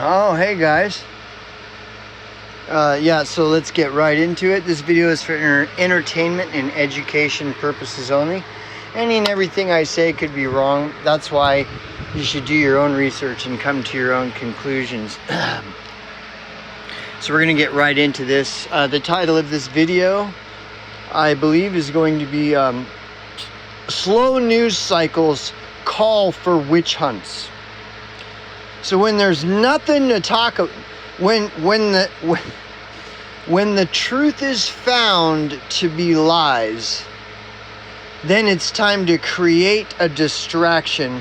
Oh, hey guys. Yeah, so let's get right into it. This video is for entertainment and education purposes only. Any and everything I say could be wrong. That's why you should do your own research and come to your own conclusions. So we're going to get right into this. The title of this video, I believe, is going to be Slow News Cycles Call for Witch Hunts. So when there's nothing to talk about, when the truth is found to be lies, then it's time to create a distraction.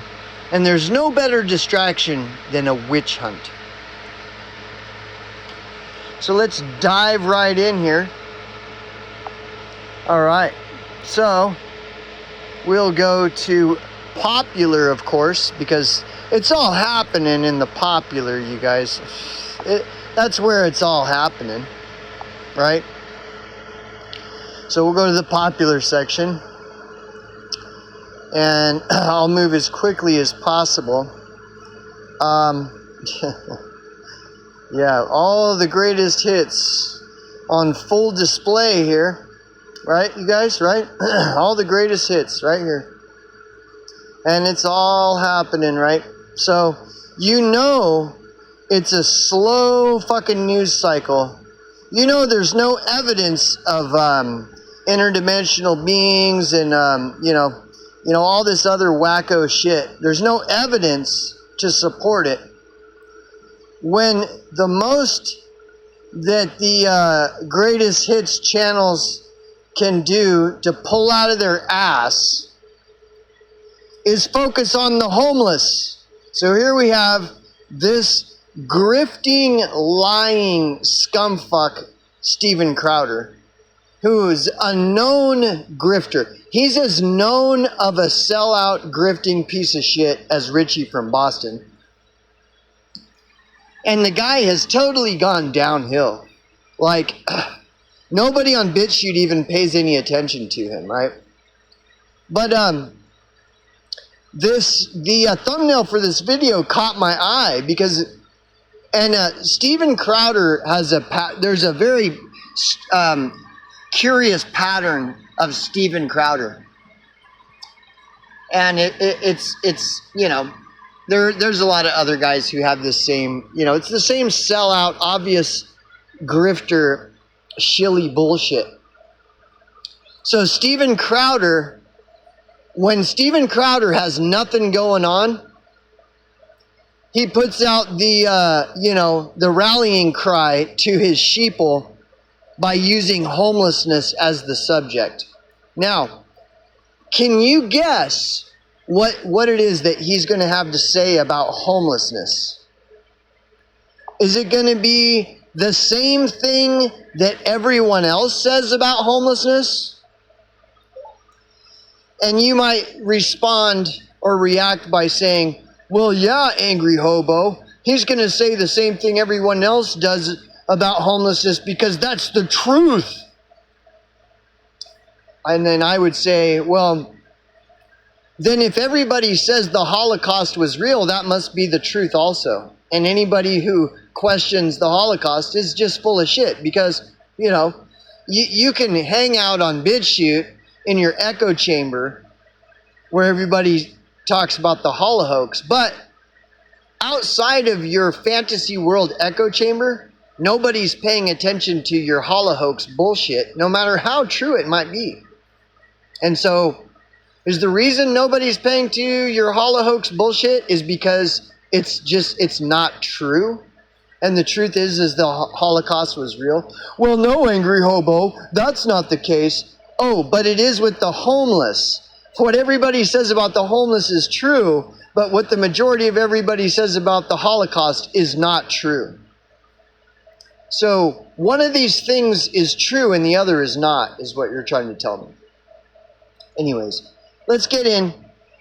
And there's no better distraction than a witch hunt. So let's dive right in here. All right, so we'll go to popular, of course, because it's all happening in the popular, you guys. That's where it's all happening, right? So we'll go to the popular section, and I'll move as quickly as possible. Yeah, all the greatest hits on full display here, right, you guys, right? All the greatest hits right here. And it's all happening, right? So, you know it's a slow fucking news cycle. You know there's no evidence of interdimensional beings and, you know, all this other wacko shit. There's no evidence to support it. When the most that the greatest hits channels can do to pull out of their ass is focus on the homeless. So here we have this grifting, lying scumfuck Steven Crowder, who is a known grifter. He's as known of a sellout grifting piece of shit as Richie from Boston. And the guy has totally gone downhill. Like, nobody on BitChute even pays any attention to him, right? But the thumbnail for this video caught my eye because, and Steven Crowder has there's a very curious pattern of Steven Crowder, and it's you know, there's a lot of other guys who have the same, you know, it's the same sellout, obvious grifter, shilly bullshit. So Steven Crowder. When Steven Crowder has nothing going on, he puts out the, you know, the rallying cry to his sheeple by using homelessness as the subject. Now, can you guess what it is that he's going to have to say about homelessness? Is it going to be the same thing that everyone else says about homelessness? And you might respond or react by saying, well, yeah, angry hobo. He's going to say the same thing everyone else does about homelessness because that's the truth. And then I would say, well, then if everybody says the Holocaust was real, that must be the truth also. And anybody who questions the Holocaust is just full of shit because, you know, you can hang out on BitChute in your echo chamber where everybody talks about the holocaust, but outside of your fantasy world echo chamber, nobody's paying attention to your holocaust bullshit, no matter how true it might be. And so, is the reason nobody's paying to your holocaust bullshit is because it's not true? And the truth is the Holocaust was real? Well, no, angry hobo, that's not the case. Oh, but it is with the homeless. What everybody says about the homeless is true, but what the majority of everybody says about the Holocaust is not true. So one of these things is true and the other is not, is what you're trying to tell me. Anyways, let's get in.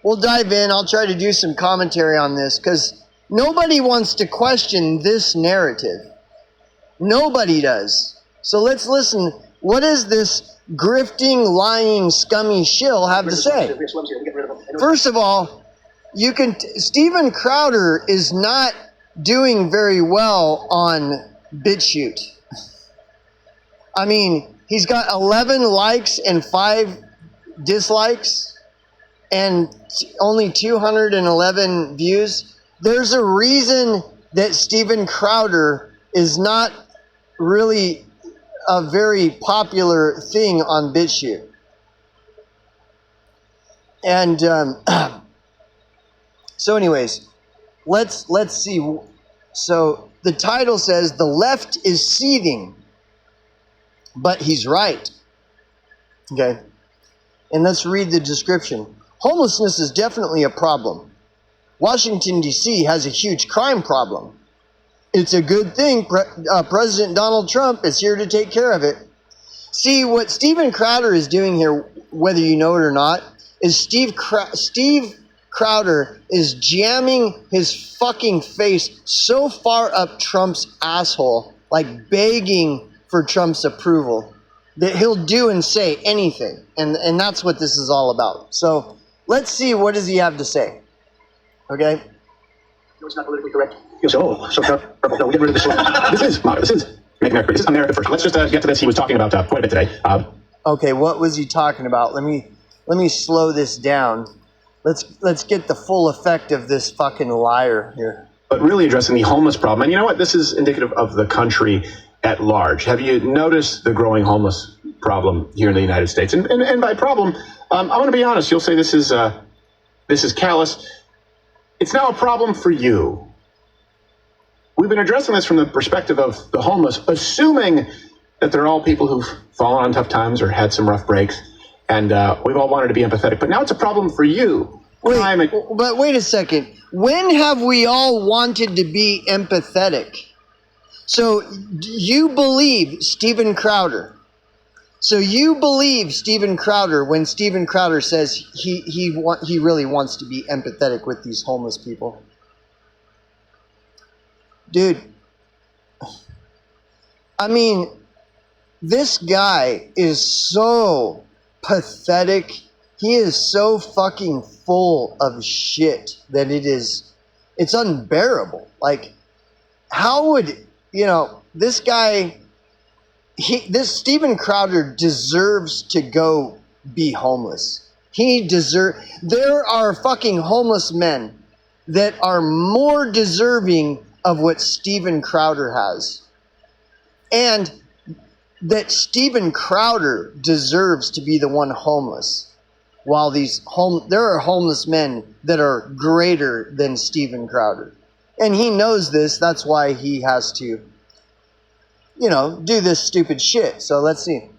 We'll dive in. I'll try to do some commentary on this because nobody wants to question this narrative. Nobody does. So let's listen. What is this grifting, lying, scummy shill have to say? First of all, Steven Crowder is not doing very well on BitChute. I mean, he's got 11 likes and 5 dislikes and only 211 views. There's a reason that Steven Crowder is not really a very popular thing on BitChute. And so anyways, let's see. So the title says, "The left is seething, but he's right." Okay. And let's read the description. Homelessness is definitely a problem. Washington, D.C. has a huge crime problem. It's a good thing President Donald Trump is here to take care of it. See, what Steven Crowder is doing here, whether you know it or not, is Steve Crowder is jamming his fucking face so far up Trump's asshole, like begging for Trump's approval, that he'll do and say anything. And that's what this is all about. So let's see, what does he have to say? Okay? It's not politically correct. You say, oh, so no, we get rid of this. This is Make America Great. This is America First. Let's just get to this. He was talking about quite a bit today. Okay, what was he talking about? Let me slow this down. Let's get the full effect of this fucking liar here. But really addressing the homeless problem. And you know what? This is indicative of the country at large. Have you noticed the growing homeless problem here in the United States? And by problem, I want to be honest. You'll say this is callous. It's now a problem for you. We've been addressing this from the perspective of the homeless, assuming that they're all people who've fallen on tough times or had some rough breaks, and we've all wanted to be empathetic. But now it's a problem for you. But wait a second. When have we all wanted to be empathetic? So you believe Steven Crowder. So you believe Steven Crowder when Steven Crowder says he really wants to be empathetic with these homeless people. Dude, I mean, this guy is so pathetic. He is so fucking full of shit that it's unbearable. Like, how would, this guy, this Steven Crowder deserves to go be homeless. There are fucking homeless men that are more deserving of what Steven Crowder has. And that Steven Crowder deserves to be the one homeless. While there are homeless men that are greater than Steven Crowder. And he knows this, that's why he has to, do this stupid shit. So let's see.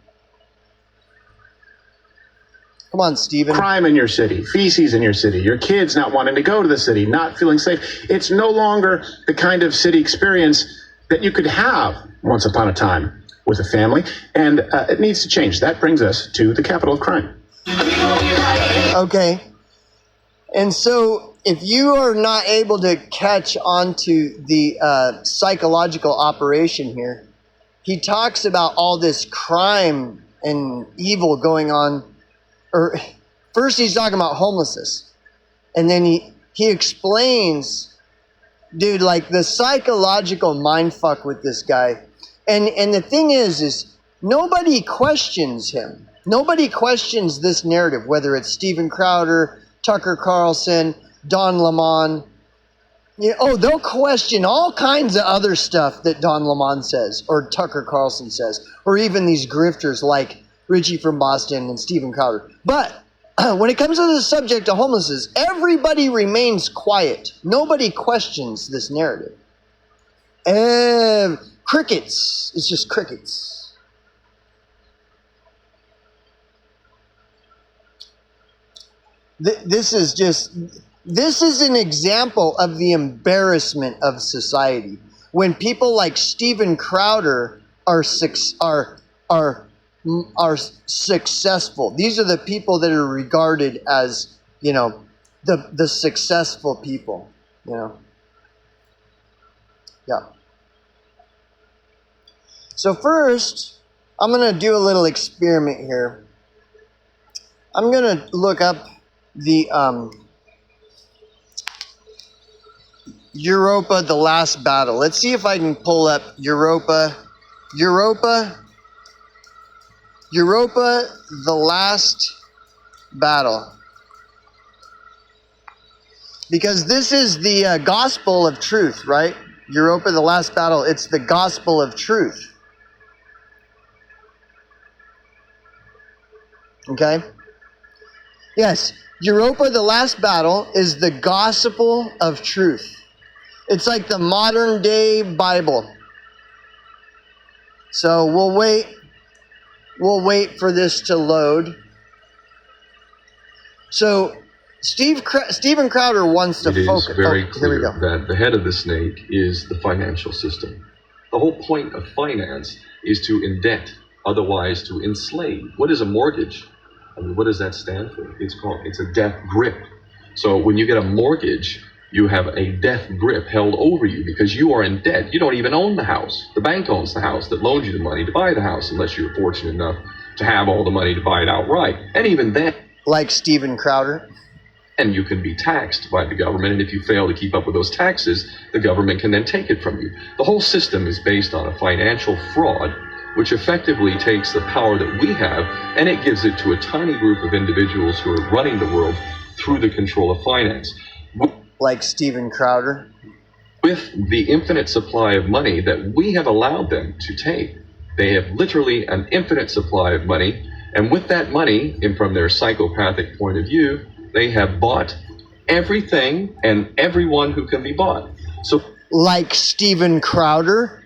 Come on, Steven. Crime in your city, feces in your city, your kids not wanting to go to the city, not feeling safe. It's no longer the kind of city experience that you could have once upon a time with a family, and it needs to change. That brings us to the capital of crime. Okay. And so if you are not able to catch on to the psychological operation here, he talks about all this crime and evil going on. Or first he's talking about homelessness. And then he explains, dude, like the psychological mindfuck with this guy. And the thing is nobody questions him. Nobody questions this narrative, whether it's Steven Crowder, Tucker Carlson, Don Lemon. They'll question all kinds of other stuff that Don Lemon says, or Tucker Carlson says, or even these grifters like Richie from Boston and Steven Crowder. But when it comes to the subject of homelessness, everybody remains quiet. Nobody questions this narrative. Crickets. It's just crickets. This is an example of the embarrassment of society. When people like Steven Crowder are successful. These are the people that are regarded as, the successful people, Yeah. So first, I'm going to do a little experiment here. I'm going to look up the Europa, the last battle. Let's see if I can pull up Europa, the last battle. Because this is the gospel of truth, right? Europa, the last battle, it's the gospel of truth. Okay? Yes, Europa, the last battle, is the gospel of truth. It's like the modern day Bible. So we'll wait for this to load. So Steven Crowder wants to focus. It is very clear Here we go. that the head of the snake is the financial system. The whole point of finance is to indebt, otherwise to enslave. What is a mortgage? I mean, what does that stand for? It's a death grip. So when you get a mortgage, you have a death grip held over you because you are in debt. You don't even own the house. The bank owns the house that loaned you the money to buy the house, unless you're fortunate enough to have all the money to buy it outright. And even then, like Steven Crowder. And you can be taxed by the government, and if you fail to keep up with those taxes, the government can then take it from you. The whole system is based on a financial fraud, which effectively takes the power that we have, and it gives it to a tiny group of individuals who are running the world through the control of finance. Like Steven Crowder. With the infinite supply of money that we have allowed them to take, they have literally an infinite supply of money, and with that money, and from their psychopathic point of view, they have bought everything and everyone who can be bought. So, like Steven Crowder.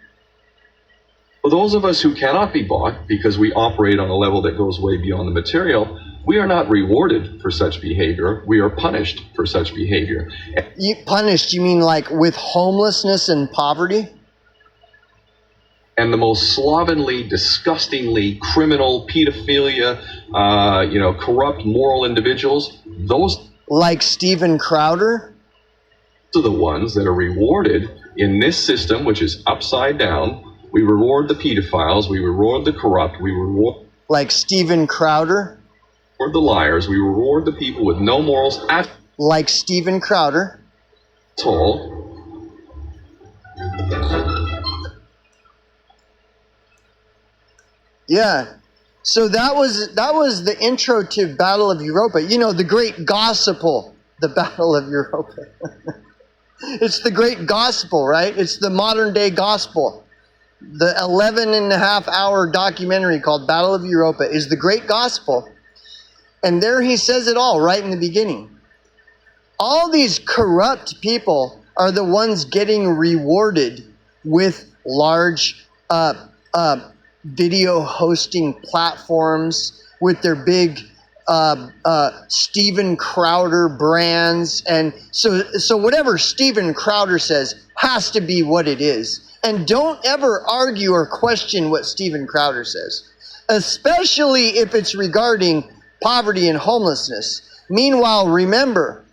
For those of us who cannot be bought because we operate on a level that goes way beyond the material, we are not rewarded for such behavior. We are punished for such behavior. Punished, you mean like with homelessness and poverty? And the most slovenly, disgustingly criminal, pedophilia, corrupt, moral individuals, those like Steven Crowder are the ones that are rewarded in this system, which is upside down. We reward the pedophiles, we reward the corrupt, we reward like Steven Crowder, the liars, we reward the people with no morals at like Steven Crowder. all. Yeah. So that was the intro to Battle of Europa. You know, the great gospel, the Battle of Europa. It's the great gospel, right? It's the modern day gospel. The 11.5-hour documentary called Battle of Europa is the great gospel. And there he says it all right in the beginning. All these corrupt people are the ones getting rewarded with large video hosting platforms, with their big Steven Crowder brands. And so whatever Steven Crowder says has to be what it is. And don't ever argue or question what Steven Crowder says, especially if it's regarding poverty and homelessness. Meanwhile, remember,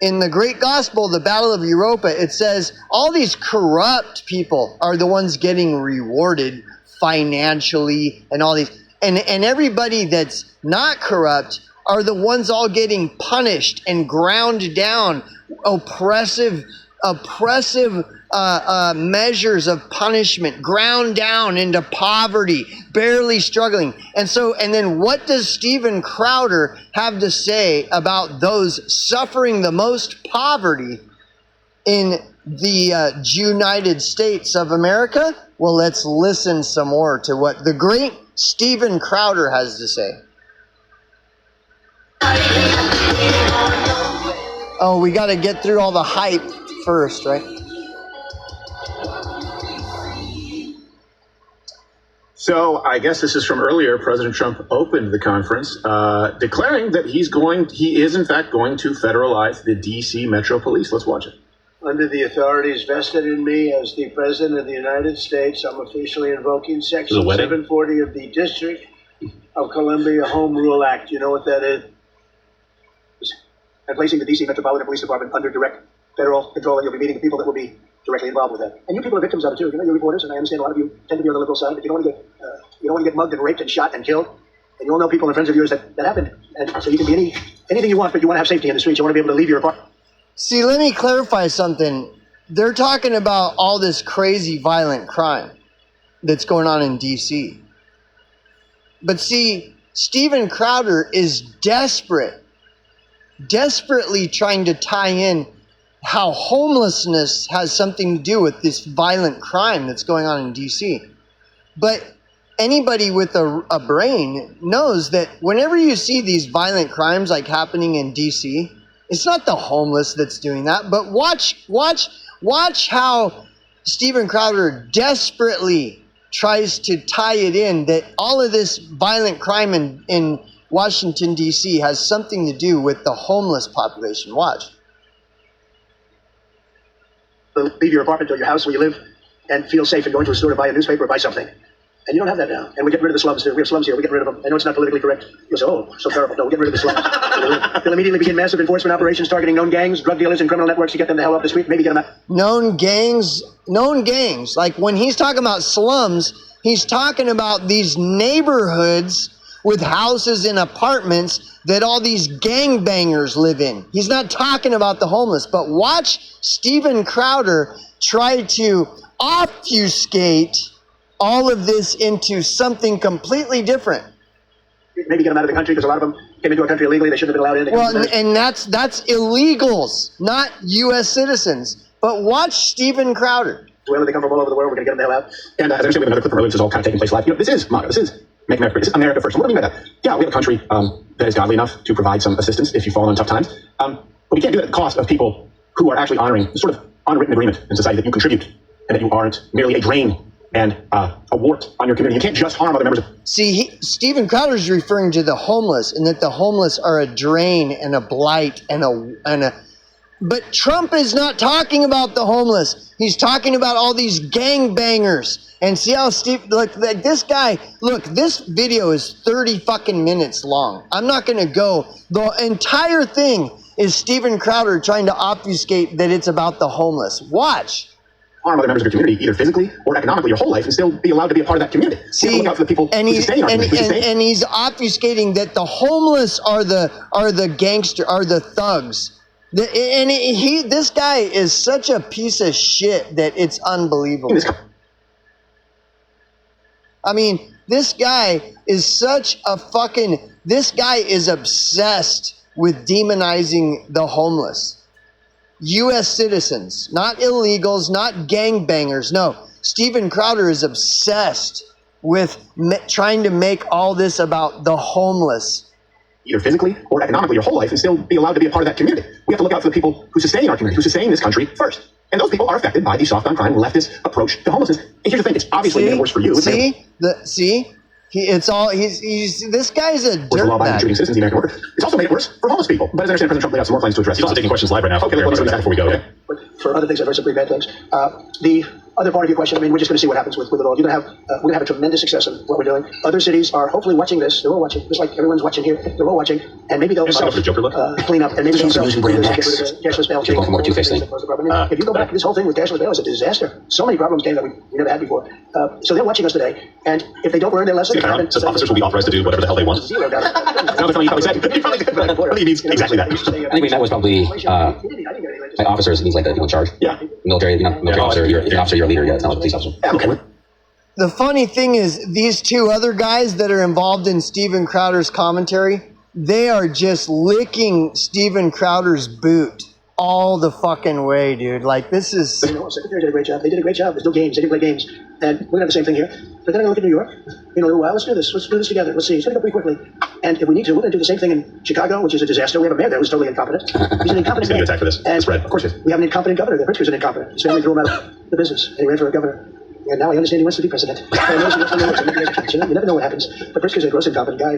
in the great gospel, the Battle of Europa, it says all these corrupt people are the ones getting rewarded financially and all these. And everybody that's not corrupt are the ones all getting punished and ground down, oppressive measures of punishment, ground down into poverty, barely struggling. And then what does Steven Crowder have to say about those suffering the most poverty in the United States of America? Well, let's listen some more to what the great Steven Crowder has to say. Oh, we got to get through all the hype first, right? So I guess this is from earlier. President Trump opened the conference declaring that he is in fact going to federalize the D.C. Metro Police. Let's watch it. Under the authorities vested in me as the President of the United States, I'm officially invoking Section 740 of the District of Columbia Home Rule Act. You know what that is? And placing the D.C. Metropolitan Police Department under direct federal control, and you'll be meeting the people that will be directly involved with that. And you people are victims of it too. You know, you're reporters, and I understand a lot of you tend to be on the liberal side, but you don't want to get mugged and raped and shot and killed. And you all know people and friends of yours that happened. And so you can be anything you want, but you want to have safety in the streets. You want to be able to leave your apartment. See, let me clarify something. They're talking about all this crazy violent crime that's going on in D.C. But see, Steven Crowder is desperately trying to tie in how homelessness has something to do with this violent crime that's going on in D.C. But anybody with a brain knows that whenever you see these violent crimes like happening in D.C., it's not the homeless that's doing that. But watch how Steven Crowder desperately tries to tie it in that all of this violent crime in Washington, D.C. has something to do with the homeless population. Watch. Leave your apartment or your house where you live and feel safe in going to a store to buy a newspaper or buy something. And you don't have that now. And we're getting rid of the slums. We have slums here. We're getting rid of them. I know it's not politically correct. You'll say, oh, so terrible. No, we're getting rid of the slums. They'll immediately begin massive enforcement operations targeting known gangs, drug dealers, and criminal networks to get them the hell off the street. Maybe get them out. Known gangs. Like when he's talking about slums, he's talking about these neighborhoods with houses and apartments that all these gangbangers live in. He's not talking about the homeless. But watch Steven Crowder try to obfuscate all of this into something completely different. Maybe get them out of the country because a lot of them came into our country illegally. They shouldn't have been allowed in. Well, and that's illegals, not U.S. citizens. But watch Steven Crowder. Wherever they come from all over the world, we're going to get them the hell out. And as I said, we have another clip from earlier. This is all kind of taking place live. This is MAGA. This is Make America Great. This is America First. And what do I mean by that? Yeah, we have a country that is godly enough to provide some assistance if you fall in tough times. But we can't do that at the cost of people who are actually honoring the sort of unwritten agreement in society that you contribute and that you aren't merely a drain and a wart on your community. You can't just harm other members of... See, Steven Crowder is referring to the homeless and that the homeless are a drain and a blight and a... But Trump is not talking about the homeless. He's talking about all these gangbangers. And see how look, like this guy, look, this video is 30 fucking minutes long. I'm not going to go. The entire thing is Steven Crowder trying to obfuscate that it's about the homeless. Watch. Harm other members of your community, either physically or economically, your whole life, and still be allowed to be a part of that community. See, look out for the people who sustain our community. And he's obfuscating that the homeless are the gangster, are the thugs. This guy is such a piece of shit that it's unbelievable. I mean, this guy is such a fucking... This guy is obsessed with demonizing the homeless. U.S. citizens, not illegals, not gangbangers. No, Steven Crowder is obsessed with trying to make all this about the homeless. Either physically or economically, your whole life, and still be allowed to be a part of that community. We have to look out for the people who sustain our community, who sustain this country first. And those people are affected by the soft on crime leftist approach to homelessness. And here's the thing, it's obviously made it worse for you. This guy's a dirtbag. Citizens, the American worker. It's also made it worse for homeless people. But as I understand, President Trump laid out some more plans to address. He's also taking questions live right now. Okay, let's do that before we go. Okay? For other things that are simply bad things. The other part of your question, I mean, we're just going to see what happens with it all. We're going to have a tremendous success in what we're doing. Other cities are hopefully watching this. They're all watching, just like everyone's watching here. They're all watching, and maybe they'll clean up, and maybe they'll get rid of the cashless bail. You're going for more two-faced thing. If you go back, this whole thing with cashless bail is a disaster. So many problems came that we never had before. So they're watching us today, and if they don't learn their lesson, says officers will be authorized to do whatever the hell they want. Zero doubt. Another thing you probably said. He means exactly that. I think that was probably like officers. It means like the people in charge. Yeah. Military, military officer. You're an officer. You're a leader. Yeah, it's not like a police officer. Yeah, okay. The funny thing is, these two other guys that are involved in Steven Crowder's commentary, they are just licking Steven Crowder's boot all the fucking way, dude. Like, this is... Secretary did a great job. They did a great job. There's no games. They didn't play games. And we're going to have the same thing here. But then I look at New York. In a little while, let's do this. Let's do this together. Let's see. It's going to go pretty quickly. And if we need to, we're going to do the same thing in Chicago, which is a disaster. We have a mayor there who's totally incompetent. He's an incompetent mayor. Attack for this. And spread. Of course he is. We have an incompetent governor. The Pritzker's an incompetent. His family threw him out of the business. And he ran for a governor. And now I understand he wants to be president. You never know what happens. But Pritzker's a gross incompetent guy.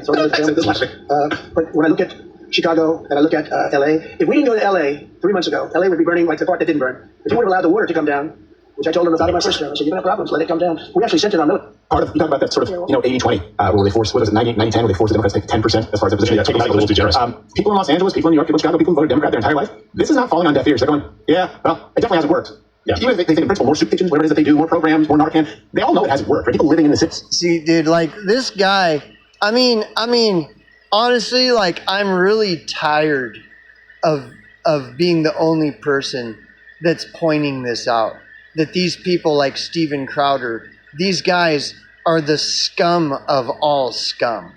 But when I look at Chicago and I look at L.A., if we didn't go to L.A. 3 months ago, L.A. would be burning like the part that didn't burn. If you would have allowed the water to come down, which I told them about in my first term, I said, you don't have problems, let it come down. We actually sent it on military. Part of, you talk about that sort of, 80-20, where they forced, what was it, 90-10, where they forced the Democrats to take 10% as far as their position. Yeah, taking a little too generous. People in Los Angeles, people in New York, people in Chicago, people who voted Democrat their entire life, this is not falling on deaf ears. They're going, yeah, well, it definitely hasn't worked. Yeah. Even if they think in principle, more soup kitchens, whatever it is that they do, more programs, more Narcan, they all know it hasn't worked. Right? People living in the cities. See, dude, like, this guy, I mean, honestly, like, I'm really tired of of being the only person that's pointing this out. That these people like Steven Crowder, these guys are the scum of all scum.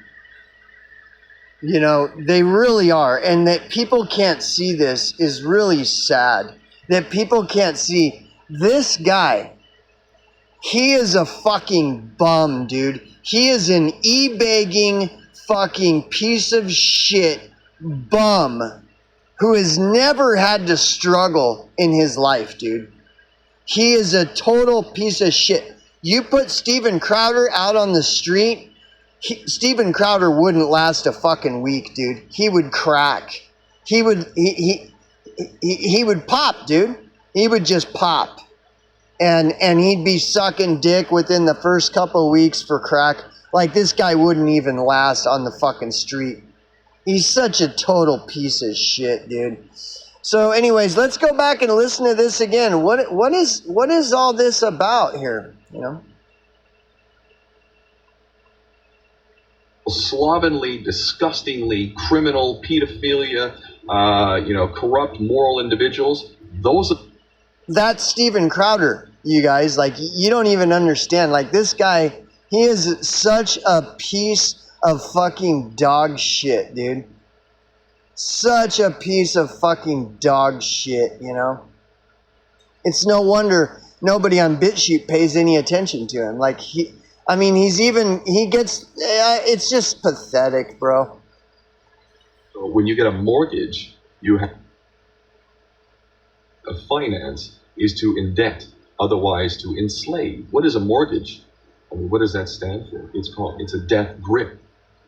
You know, they really are. And that people can't see this is really sad. That people can't see this guy. He is a fucking bum, dude. He is an e-begging fucking piece of shit bum who has never had to struggle in his life, dude. He is a total piece of shit. You put Steven Crowder out on the street, Steven Crowder wouldn't last a fucking week, dude. He would crack. He would pop, dude. He would just pop. And he'd be sucking dick within the first couple of weeks for crack. Like, this guy wouldn't even last on the fucking street. He's such a total piece of shit, dude. So anyways, let's go back and listen to this again. What is all this about here, you know? Slovenly, disgustingly criminal, pedophilia, corrupt, moral individuals. That's Steven Crowder, you guys. Like, you don't even understand. Like, this guy, he is such a piece of fucking dog shit, dude. Such a piece of fucking dog shit, you know? It's no wonder nobody on BitChute pays any attention to him. Like, it's just pathetic, bro. So when you get a mortgage, you have finance is to indebt, otherwise to enslave. What is a mortgage? I mean, what does that stand for? It's a death grip.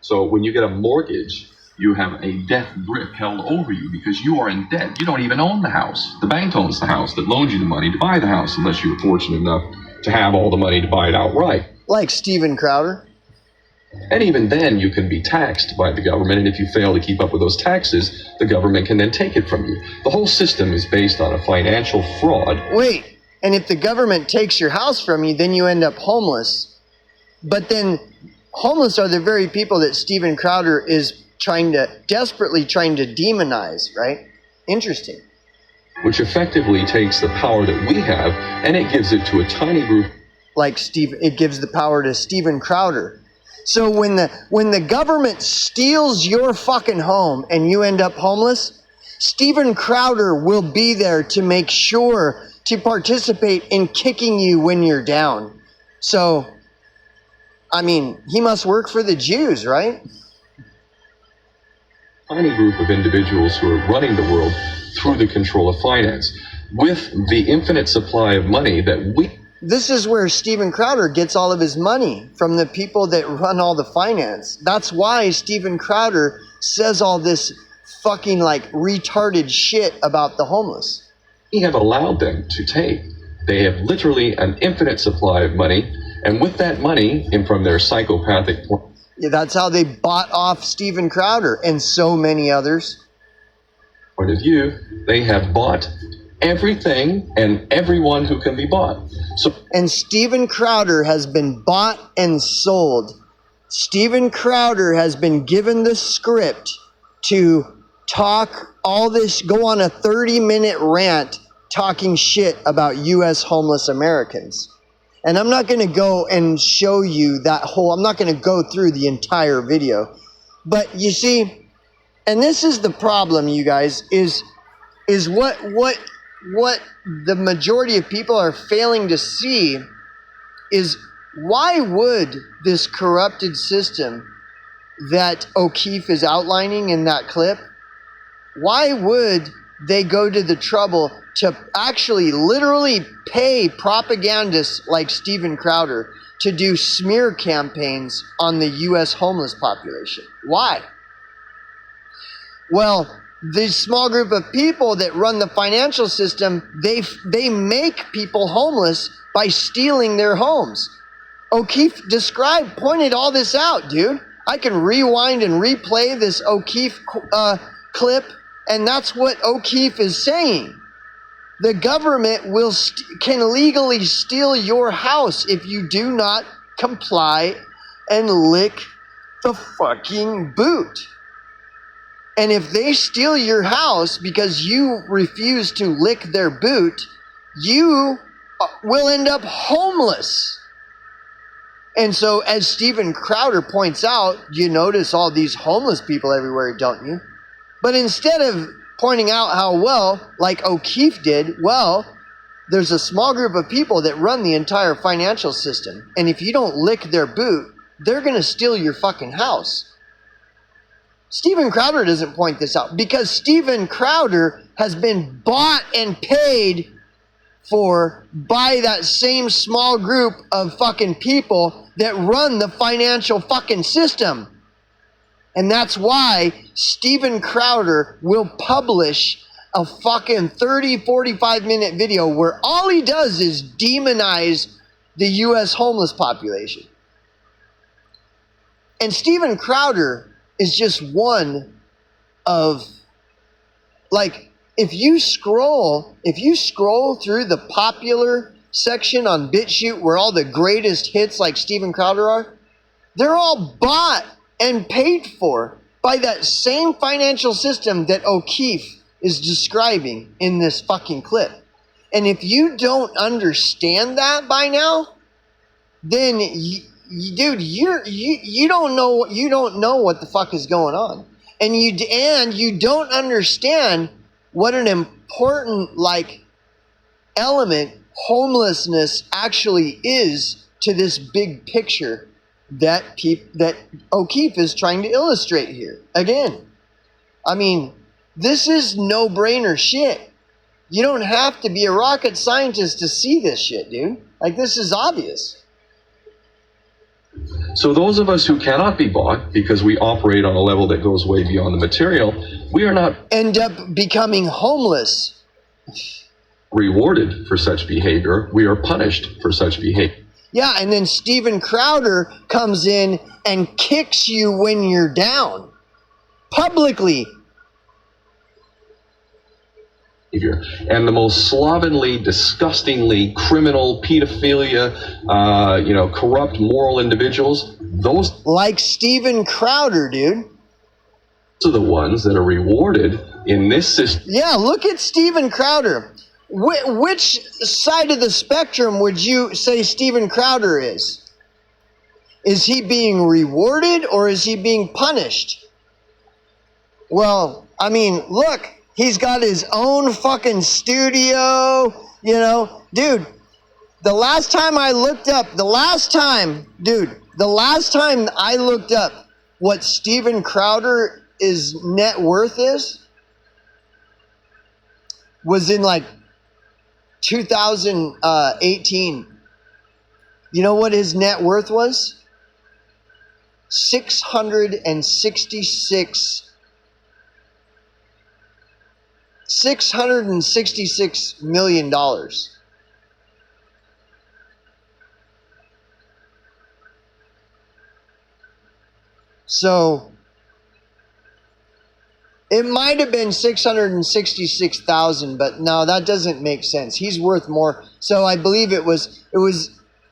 So when you get a mortgage, you have a death grip held over you because you are in debt. You don't even own the house. The bank owns the house that loaned you the money to buy the house, unless you were fortunate enough to have all the money to buy it outright. Like Steven Crowder. And even then, you can be taxed by the government, and if you fail to keep up with those taxes, the government can then take it from you. The whole system is based on a financial fraud. Wait, and if the government takes your house from you, then you end up homeless. But then homeless are the very people that Steven Crowder is desperately trying to demonize, right? Interesting. Which effectively takes the power that we have, and it gives it to a tiny group. It gives the power to Steven Crowder. So when the government steals your fucking home and you end up homeless, Steven Crowder will be there to make sure to participate in kicking you when you're down. So, I mean, he must work for the Jews, right? Tiny group of individuals who are running the world through the control of finance. With the infinite supply of money that we... This is where Steven Crowder gets all of his money, from the people that run all the finance. That's why Steven Crowder says all this fucking like retarded shit about the homeless. We have allowed them to take. They have literally an infinite supply of money, and with that money, and from their psychopathic... Yeah, that's how they bought off Steven Crowder and so many others. Point of view, they have bought everything and everyone who can be bought. And Steven Crowder has been bought and sold. Steven Crowder has been given the script to talk all this, go on a 30-minute rant talking shit about U.S. homeless Americans. And I'm not going to go and show you I'm not going to go through the entire video. But you see, and this is the problem, you guys, is what the majority of people are failing to see is, why would this corrupted system that O'Keefe is outlining in that clip, why would they go to the trouble to actually literally pay propagandists like Steven Crowder to do smear campaigns on the U.S. homeless population? Why? Well, this small group of people that run the financial system, they make people homeless by stealing their homes. O'Keefe pointed all this out, dude. I can rewind and replay this O'Keefe clip, and that's what O'Keefe is saying. The government can legally steal your house if you do not comply and lick the fucking boot. And if they steal your house because you refuse to lick their boot, you will end up homeless. And so, as Steven Crowder points out, you notice all these homeless people everywhere, don't you? But instead of pointing out how well, like O'Keefe did, well, there's a small group of people that run the entire financial system. And if you don't lick their boot, they're going to steal your fucking house. Steven Crowder doesn't point this out because Steven Crowder has been bought and paid for by that same small group of fucking people that run the financial fucking system. And that's why Steven Crowder will publish a fucking 30, 45-minute video where all he does is demonize the U.S. homeless population. And Steven Crowder is just one of, like, if you scroll through the popular section on BitChute where all the greatest hits like Steven Crowder are, they're all bought and paid for by that same financial system that O'Keefe is describing in this fucking clip. And if you don't understand that by now, then dude, you don't know what the fuck is going on, and you don't understand what an important element homelessness actually is to this big picture that O'Keefe is trying to illustrate here. Again, I mean, this is no-brainer shit. You don't have to be a rocket scientist to see this shit, dude. Like, this is obvious. So those of us who cannot be bought because we operate on a level that goes way beyond the material, we are not end up becoming homeless. Rewarded for such behavior. We are punished for such behavior. Yeah, and then Steven Crowder comes in and kicks you when you're down. Publicly. And the most slovenly, disgustingly criminal, pedophilia, corrupt, moral individuals, those like Steven Crowder, dude. Those are the ones that are rewarded in this system. Yeah, look at Steven Crowder. Which side of the spectrum would you say Steven Crowder is? Is he being rewarded or is he being punished? Well, I mean, look. He's got his own fucking studio, Dude, the last time I looked up what Steven Crowder's net worth was in 2018. You know what his net worth was? $666 million. So it might have been 666,000, but no, that doesn't make sense. He's worth more. So I believe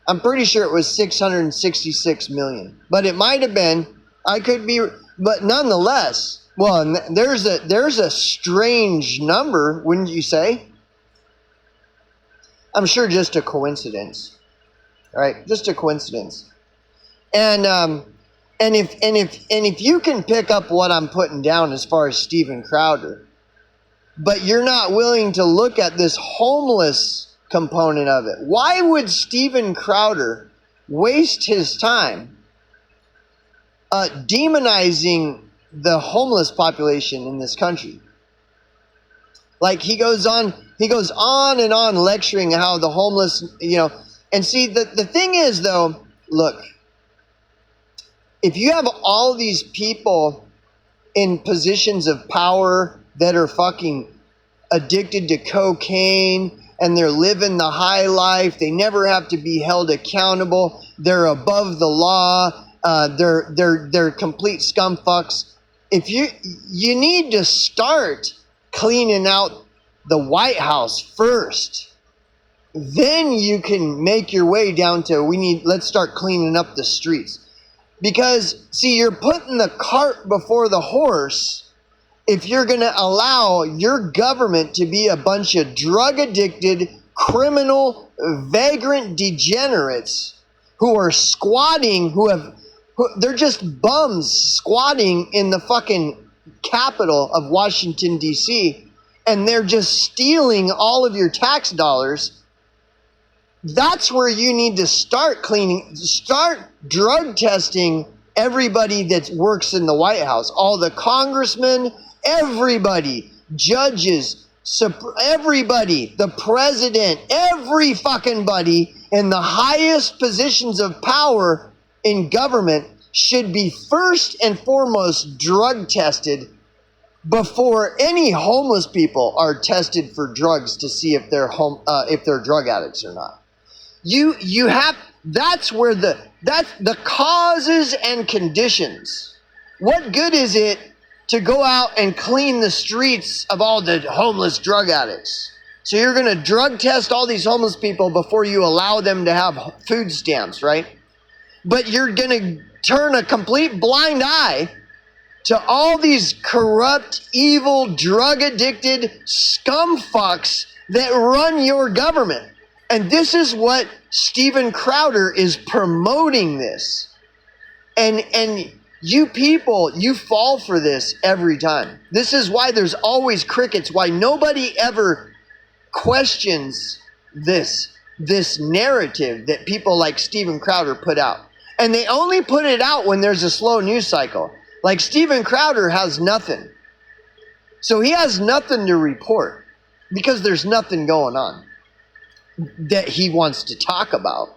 I'm pretty sure it was 666 million, but it might have been, I could be, but nonetheless, well, there's a strange number, wouldn't you say? I'm sure just a coincidence, right? Just a coincidence. And if you can pick up what I'm putting down as far as Steven Crowder, but you're not willing to look at this homeless component of it, why would Steven Crowder waste his time demonizing the homeless population in this country? Like, he goes on and on lecturing how the homeless, and see, the thing is, though, look, if you have all these people in positions of power that are fucking addicted to cocaine and they're living the high life, they never have to be held accountable, they're above the law, they're complete scumfucks. If you need to start cleaning out the White House first, then you can make your way down to let's start cleaning up the streets. Because, see, you're putting the cart before the horse, if you're going to allow your government to be a bunch of drug addicted, criminal, vagrant degenerates who are squatting, they're just bums squatting in the fucking capital of Washington, D.C., and they're just stealing all of your tax dollars. That's where you need to start drug testing everybody that works in the White House, all the congressmen, everybody, judges, everybody, the president, every fucking buddy in the highest positions of power in government should be first and foremost drug tested before any homeless people are tested for drugs to see if they're drug addicts or not. That's the causes and conditions. What good is it to go out and clean the streets of all the homeless drug addicts? So you're going to drug test all these homeless people before you allow them to have food stamps, right? But you're going to turn a complete blind eye to all these corrupt, evil, drug-addicted scumfucks that run your government. And this is what Steven Crowder is promoting this. And you people, you fall for this every time. This is why there's always crickets, why nobody ever questions this narrative that people like Steven Crowder put out. And they only put it out when there's a slow news cycle. Like Steven Crowder has nothing. So he has nothing to report because there's nothing going on that he wants to talk about.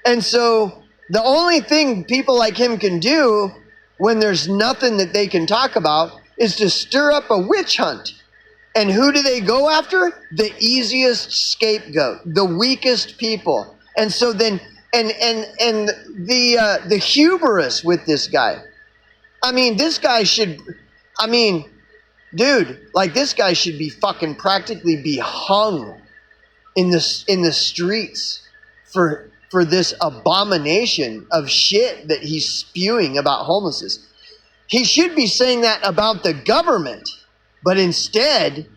And so the only thing people like him can do when there's nothing that they can talk about is to stir up a witch hunt. And who do they go after? The easiest scapegoat, the weakest people. And so then, and the hubris with this guy. I mean, this guy should, dude, like this guy should be fucking practically be hung in the streets for this abomination of shit that he's spewing about homelessness. He should be saying that about the government, but instead,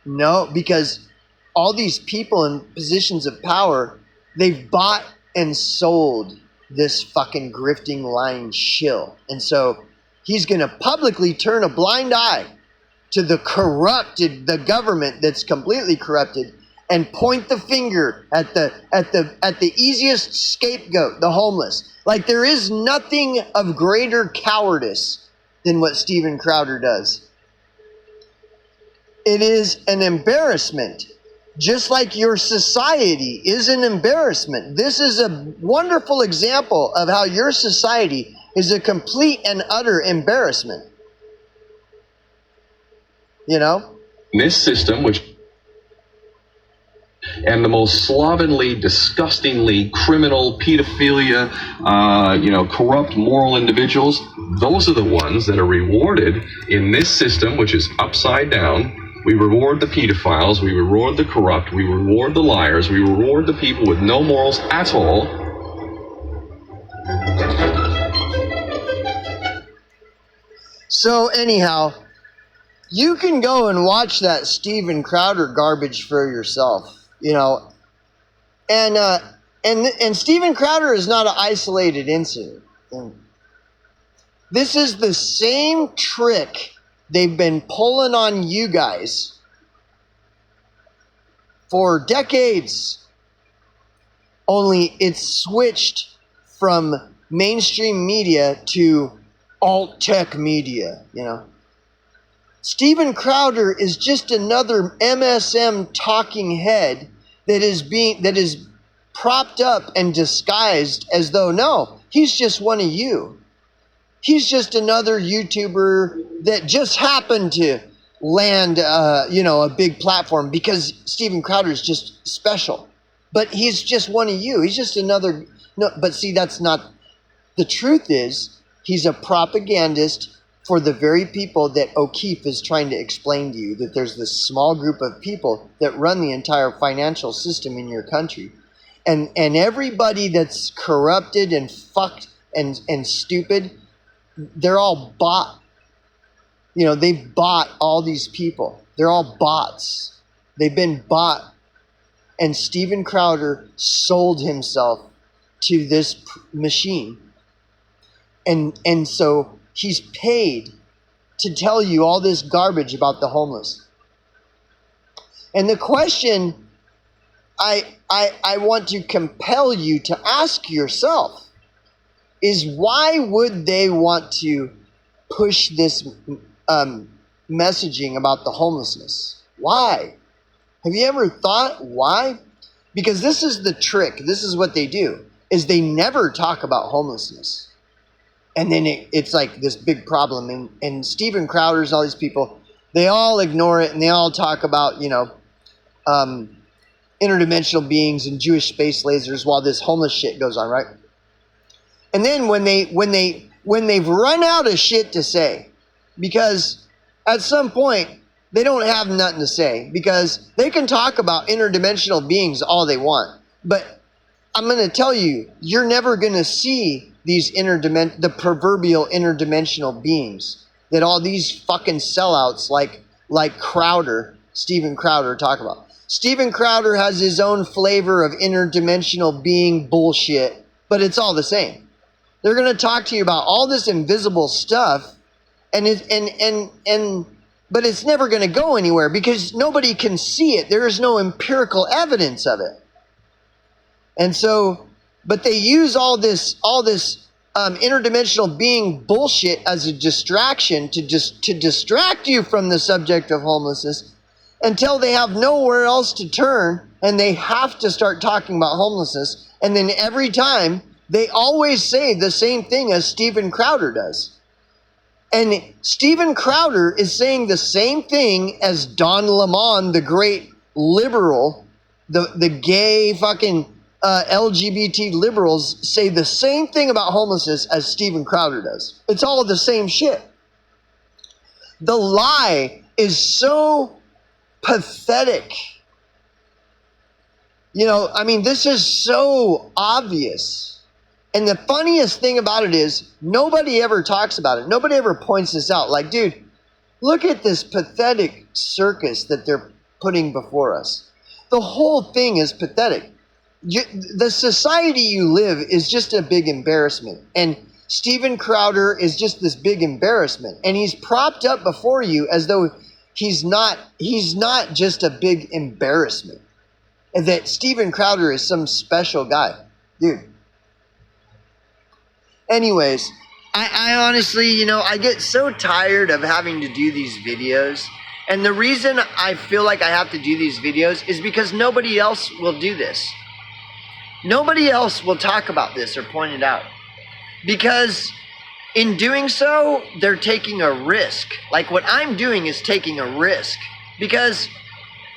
no, because all these people in positions of power, they've bought and sold this fucking grifting lying shill. And so he's going to publicly turn a blind eye to the government that's completely corrupted, and point the finger at the easiest scapegoat, the homeless. Like there is nothing of greater cowardice than what Steven Crowder does. It is an embarrassment, just like your society is an embarrassment. This is a wonderful example of how your society is a complete and utter embarrassment. You know? This system, and the most slovenly, disgustingly criminal, pedophilia, corrupt moral individuals, those are the ones that are rewarded in this system, which is upside down. We reward the pedophiles, we reward the corrupt, we reward the liars, we reward the people with no morals at all. So anyhow, you can go and watch that Steven Crowder garbage for yourself. You know, and Steven Crowder is not an isolated incident. This is the same trick they've been pulling on you guys for decades. Only it's switched from mainstream media to alt-tech media, you know. Steven Crowder is just another MSM talking head that is propped up and disguised as though, no, he's just one of you. He's just another YouTuber that just happened to land, a big platform because Steven Crowder is just special. But he's just one of you. He's just another. No, but see, that's not. The truth is, he's a propagandist for the very people that O'Keefe is trying to explain to you, that there's this small group of people that run the entire financial system in your country. And everybody that's corrupted and fucked and stupid, they're all bought You know, they've bought all these people. They're all bots. They've been bought. And Steven Crowder sold himself to this machine. And so he's paid to tell you all this garbage about the homeless. And the question I want to compel you to ask yourself is, why would they want to push this messaging about the homelessness? Why? Have you ever thought why? Because this is the trick. This is what they do, is they never talk about homelessness. And then it's like this big problem. And Steven Crowder's and all these people, they all ignore it, and they all talk about, interdimensional beings and Jewish space lasers while this homeless shit goes on, right? And then when they've run out of shit to say, because at some point they don't have nothing to say, because they can talk about interdimensional beings all they want, but I'm going to tell you, you're never going to see these the proverbial interdimensional beings that all these fucking sellouts like Crowder, Steven Crowder, talk about. Steven Crowder has his own flavor of interdimensional being bullshit, but it's all the same. They're going to talk to you about all this invisible stuff, but it's never going to go anywhere because nobody can see it. There is no empirical evidence of it. And so, but they use all this interdimensional being bullshit as a distraction to distract you from the subject of homelessness until they have nowhere else to turn, and they have to start talking about homelessness. And then every time, they always say the same thing as Steven Crowder does. And Steven Crowder is saying the same thing as Don Lemon, the great liberal, the gay fucking LGBT liberals say the same thing about homelessness as Steven Crowder does. It's all the same shit. The lie is so pathetic. This is so obvious. And the funniest thing about it is nobody ever talks about it. Nobody ever points this out. Like, dude, look at this pathetic circus that they're putting before us. The whole thing is pathetic. The society you live is just a big embarrassment. And Steven Crowder is just this big embarrassment. And he's propped up before you as though he's not just a big embarrassment. And that Steven Crowder is some special guy. Dude. Anyways, I honestly, I get so tired of having to do these videos. And the reason I feel like I have to do these videos is because nobody else will do this. Nobody else will talk about this or point it out. Because in doing so, they're taking a risk. Like what I'm doing is taking a risk. Because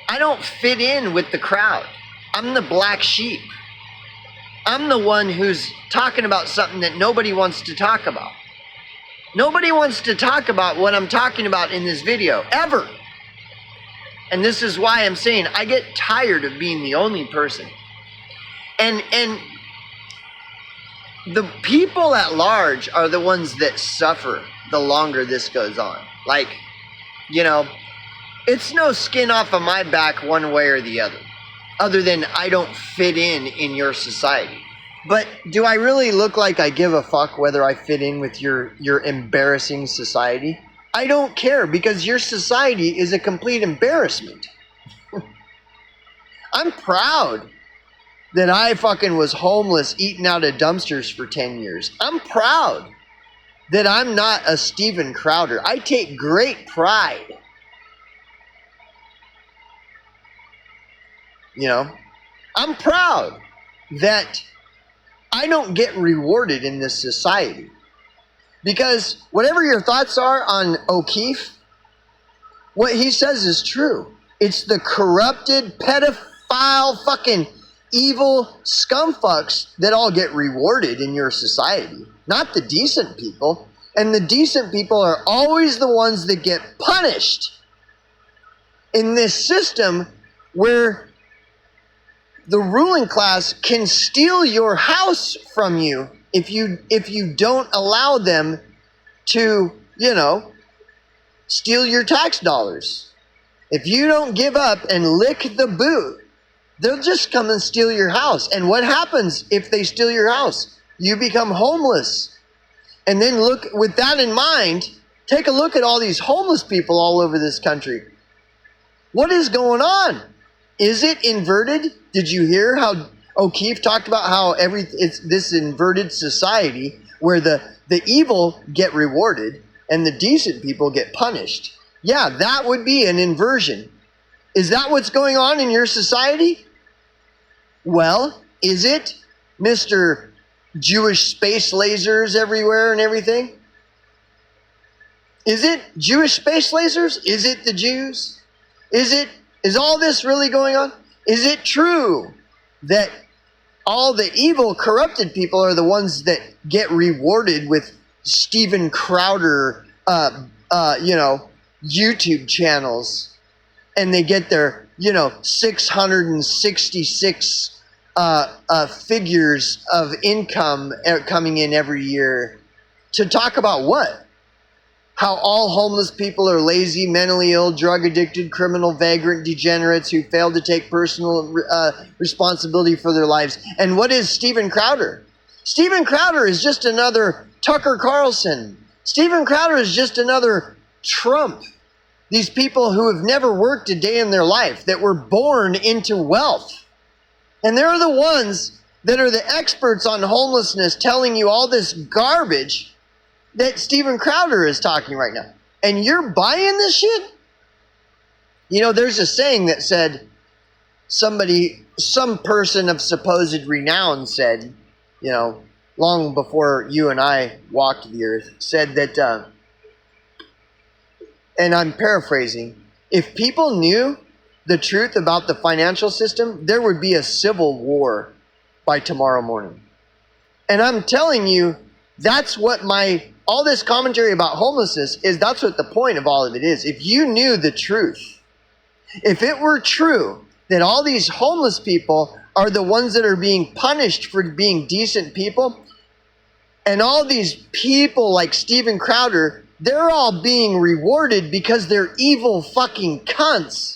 I don't fit in with the crowd. I'm the black sheep. I'm the one who's talking about something that nobody wants to talk about. Nobody wants to talk about what I'm talking about in this video, ever. And this is why I'm saying I get tired of being the only person. And the people at large are the ones that suffer the longer this goes on. Like, it's no skin off of my back one way or the other than I don't fit in your society. But do I really look like I give a fuck whether I fit in with your embarrassing society? I don't care, because your society is a complete embarrassment. I'm proud that I fucking was homeless eating out of dumpsters for 10 years. I'm proud that I'm not a Steven Crowder. I take great pride. I'm proud that I don't get rewarded in this society. Because whatever your thoughts are on O'Keefe, what he says is true. It's the corrupted, pedophile, fucking evil scumfucks that all get rewarded in your society, not the decent people. And the decent people are always the ones that get punished in this system where the ruling class can steal your house from you if you don't allow them to, steal your tax dollars. If you don't give up and lick the boot, they'll just come and steal your house. And what happens if they steal your house? You become homeless. And then look, with that in mind, take a look at all these homeless people all over this country. What is going on? Is it inverted? Did you hear how O'Keefe talked about how it's this inverted society where the evil get rewarded and the decent people get punished? Yeah, that would be an inversion. Is that what's going on in your society? Well, is it, Mr. Jewish space lasers everywhere and everything? Is it Jewish space lasers? Is it the Jews? Is all this really going on? Is it true that all the evil, corrupted people are the ones that get rewarded with Steven Crowder, YouTube channels, and they get their, 666 figures of income coming in every year to talk about what? How all homeless people are lazy, mentally ill, drug addicted, criminal, vagrant, degenerates who fail to take personal responsibility for their lives. And what is Steven Crowder? Steven Crowder is just another Tucker Carlson. Steven Crowder is just another Trump. These people who have never worked a day in their life, that were born into wealth. And they're the ones that are the experts on homelessness, telling you all this garbage that Steven Crowder is talking right now. And you're buying this shit? There's a saying that said, some person of supposed renown said, long before you and I walked the earth, said that, and I'm paraphrasing, if people knew the truth about the financial system, there would be a civil war by tomorrow morning. And I'm telling you, that's what all this commentary about homelessness is. That's what the point of all of it is. If you knew the truth, if it were true that all these homeless people are the ones that are being punished for being decent people, and all these people like Steven Crowder, they're all being rewarded because they're evil fucking cunts.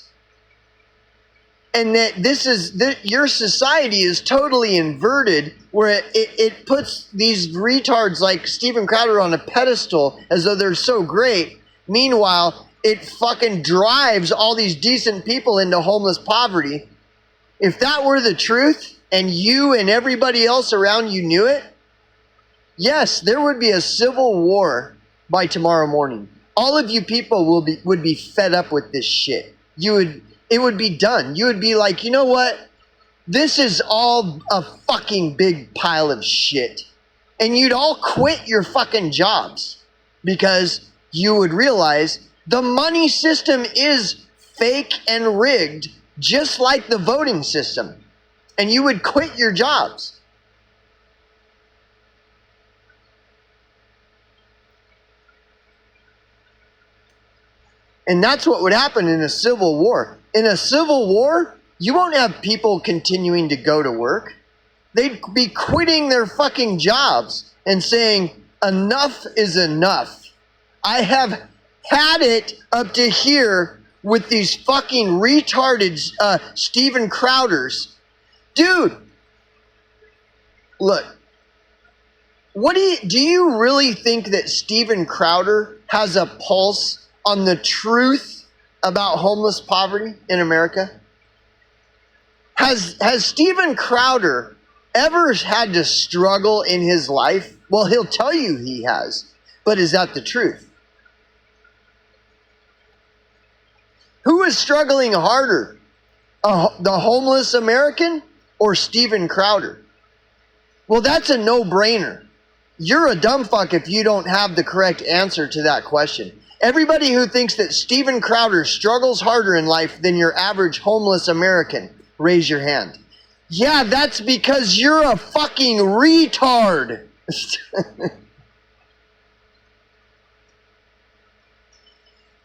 And that your society is totally inverted, where it puts these retards like Steven Crowder on a pedestal as though they're so great. Meanwhile, it fucking drives all these decent people into homeless poverty. If that were the truth, and you and everybody else around you knew it, yes, there would be a civil war by tomorrow morning. All of you people would be fed up with this shit. It would be done. You would be like, you know what? This is all a fucking big pile of shit. And you'd all quit your fucking jobs because you would realize the money system is fake and rigged, just like the voting system. And you would quit your jobs. And that's what would happen in a civil war. In a civil war, you won't have people continuing to go to work. They'd be quitting their fucking jobs and saying, enough is enough. I have had it up to here with these fucking retarded Steven Crowders. Dude, look, do you really think that Steven Crowder has a pulse on the truth about homeless poverty in America? Has Steven Crowder ever had to struggle in his life? Well, he'll tell you he has. But is that the truth? Who is struggling harder? The homeless American or Steven Crowder? Well, that's a no-brainer. You're a dumb fuck if you don't have the correct answer to that question. Everybody who thinks that Steven Crowder struggles harder in life than your average homeless American, raise your hand. Yeah, that's because you're a fucking retard.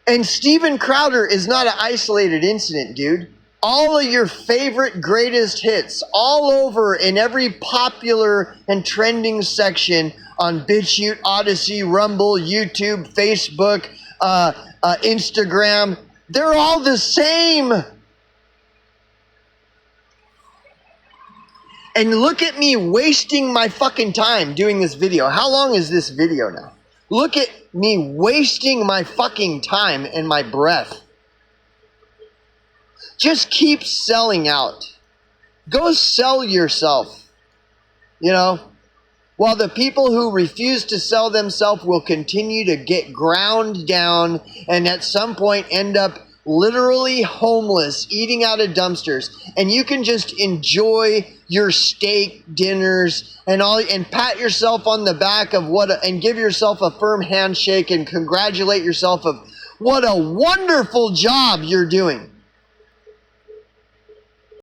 And Steven Crowder is not an isolated incident, dude. All of your favorite greatest hits all over in every popular and trending section on BitChute, Odyssey, Rumble, YouTube, Facebook, Instagram. They're all the same. And look at me wasting my fucking time doing this video. How long is this video now? Look at me wasting my fucking time and my breath. Just keep selling out. Go sell yourself. You know? While the people who refuse to sell themselves will continue to get ground down and at some point end up literally homeless, eating out of dumpsters, and you can just enjoy your steak dinners and all, and pat yourself on the back of and give yourself a firm handshake and congratulate yourself of what a wonderful job you're doing.